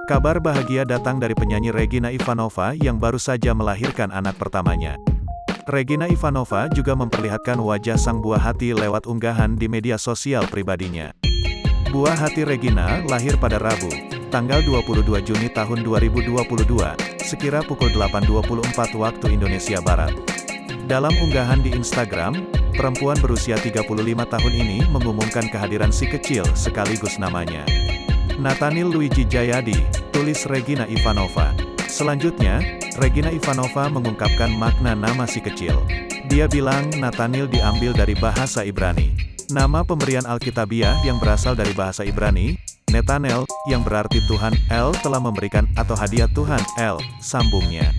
Kabar bahagia datang dari penyanyi Regina Ivanova yang baru saja melahirkan anak pertamanya. Regina Ivanova juga memperlihatkan wajah sang buah hati lewat unggahan di media sosial pribadinya. Buah hati Regina lahir pada Rabu, tanggal 22 Juni tahun 2022, sekira pukul 8.24 waktu Indonesia Barat. Dalam unggahan di Instagram, perempuan berusia 35 tahun ini mengumumkan kehadiran si kecil sekaligus namanya. Nathaniel Luigi Jayadi, tulis Regina Ivanova. Selanjutnya, Regina Ivanova mengungkapkan makna nama si kecil. Dia bilang Nathaniel diambil dari bahasa Ibrani. Nama pemberian Alkitabiah yang berasal dari bahasa Ibrani, Netanel, yang berarti Tuhan, El telah memberikan atau hadiah Tuhan, El, sambungnya.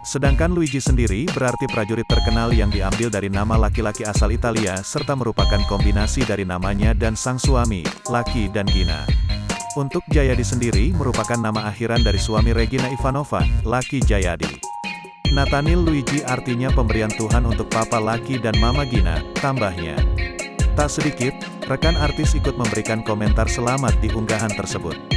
Sedangkan Luigi sendiri berarti prajurit terkenal yang diambil dari nama laki-laki asal Italia serta merupakan kombinasi dari namanya dan sang suami, Lucky dan Gina. Untuk Jayadi sendiri merupakan nama akhiran dari suami Regina Ivanova, Lucky Jayadi. Nathaniel Luigi artinya pemberian Tuhan untuk Papa Lucky dan Mama Gina, tambahnya. Tak sedikit, rekan artis ikut memberikan komentar selamat di unggahan tersebut.